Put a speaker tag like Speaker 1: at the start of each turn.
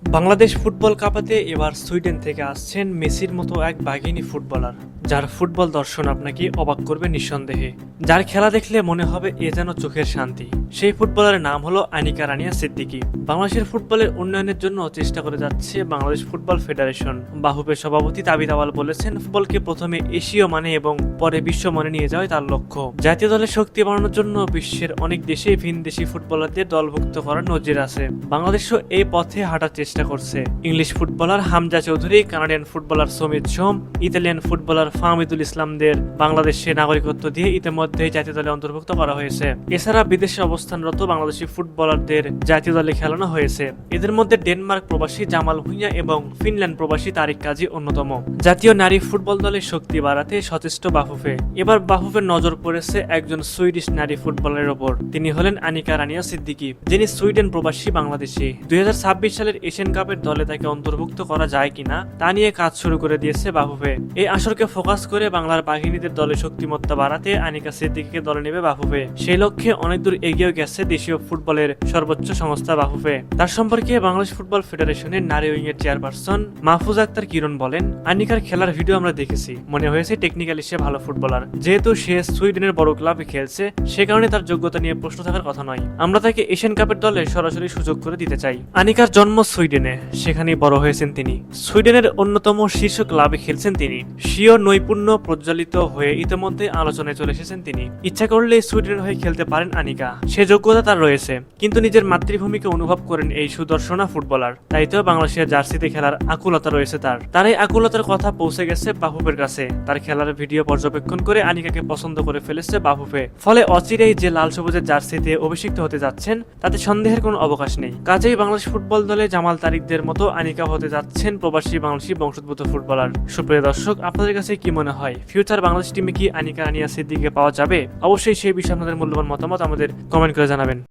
Speaker 1: Bangladesh football কাঁপাতে এবার Sweden থেকে আসছেন মেসির মতো এক বাঘিনী ফুটবলার, যার ফুটবল দর্শন আপনাকে অবাক করবে নিঃসন্দেহে। যার খেলা দেখলে মনে হবে এ যেন চোখের শান্তি। সেই ফুটবলারের নাম হলো আনিকা রানিয়া সিদ্দিকী। বাংলাদেশের ফুটবলের উন্নয়নের জন্য চেষ্টা করে যাচ্ছে বাংলাদেশ ফুটবল ফেডারেশন। বাহুপের সভাপতি তাবিদ আওয়াল বলেছেন, ফুটবলকে প্রথমে এশীয় মানে এবং পরে বিশ্ব মানে নিয়ে যাওয়াই তার লক্ষ্য। জাতীয় দলের শক্তি বাড়ানোর জন্য বিশ্বের অনেক দেশে ভিনদেশি ফুটবলারদের দলভুক্ত করার নজির আছে। বাংলাদেশও এই পথে হাঁটার চেষ্টা করছে। English footballer Hamza Chowdhury, Canadian footballer Samit Som, Italian footballer Fahamidul ইসলামদের বাংলাদেশে নাগরিকত্ব দিয়ে ইতিমধ্যে জাতীয় দলে অন্তর্ভুক্ত করা হয়েছে। এছাড়া বিদেশে অবস্থানরত বাংলাদেশি ফুটবলারদের জাতীয় দলে খেলানো হয়েছে। এদের মধ্যে ডেনমার্ক প্রবাসী জামাল ভুঁইয়া এবং ফিনল্যান্ড প্রবাসী তারিক কাজী অন্যতম। জাতীয় নারী ফুটবল দলের শক্তি বাড়াতে সচেষ্ট বাফুফে। এবার বাফুফের নজর পড়েছে একজন সুইডিশ নারী ফুটবলারের ওপর। তিনি হলেন আনিকা রানিয়া সিদ্দিকী, যিনি সুইডেন প্রবাসী বাংলাদেশী। 2026 সালের এশিয়ান কাপের দলে তাকে অন্তর্ভুক্ত করা যায় কিনা তা নিয়ে কাজ শুরু করে দিয়েছে বাফুফে। এই আসরকে ফোকাস করে বাংলার বাহিনীদের দলে শক্তিমত্তা বাড়াতে আনিকা সিদ্দিকীকে দলে নেবে বাফুফে। সেই লক্ষ্যে অনেক দূর এগিয়ে গেছে দেশীয় ফুটবলের সর্বোচ্চ সংস্থা বাফুফে। তার সম্পর্কে বাংলাদেশ ফুটবল ফেডারেশনের নারী উইং এর চেয়ারপারসন মাহফুজা আক্তার কিরণ বলেন, আনিকার খেলার ভিডিও আমরা দেখেছি, মনে হয়েছে টেকনিক্যালি সে ভালো ফুটবলার। যেহেতু সে সুইডেনের বড় ক্লাবে খেলছে, সে কারণে তার যোগ্যতা নিয়ে প্রশ্ন থাকার কথা নয়। আমরা তাকে এশিয়ান কাপের দলে সরাসরি সুযোগ করে দিতে চাই। আনিকার জন্ম সুইডেনে, সেখানেই বড় হয়েছেন তিনি। সুইডেনের অন্যতম শীর্ষ ক্লাবে খেলছেন তিনি। স্বীয় নৈপুণ্য প্রজ্বলিত হয়ে ইতিমধ্যে আলোচনায় চলে এসেছেন তিনি। ইচ্ছা করলে সুইডেনের হয়ে খেলতে পারেন আনিকা, সে যোগ্যতা তার রয়েছে। কিন্তু নিজের মাতৃভূমিকে অনুভব করেন এই সুদর্শনা ফুটবলার। তাই তো বাংলাদেশের জার্সিতে খেলার আকুলতা রয়েছে তার। তার এই আকুলতার কথা পৌঁছে গেছে বাফুফের কাছে। তার খেলার ভিডিও পর্যবেক্ষণ করে আনিকাকে পছন্দ করে ফেলেছে বাফুফে। ফলে অচিরেই যে লাল সবুজের জার্সিতে অভিষিক্ত হতে যাচ্ছেন তাতে সন্দেহের কোনো অবকাশ নেই। কাজেই বাংলাদেশ ফুটবল দলে জামাল তারিকদের মতো আনিকা হতে যাচ্ছেন প্রবাসী বাংলাদেশি বংশোদ্ভূত ফুটবলার। সুপ্রিয় দর্শক, আপনাদের কাছে কি মনে হয়, ফিউচার বাংলাদেশ টিমে কি আনিকা রানিয়া সিদ্দিকীকে পাওয়া যাবে? অবশ্যই সেই বিষয়ে আপনাদের মূল্যবান মতামত আমাদের কমেন্ট করে জানাবেন।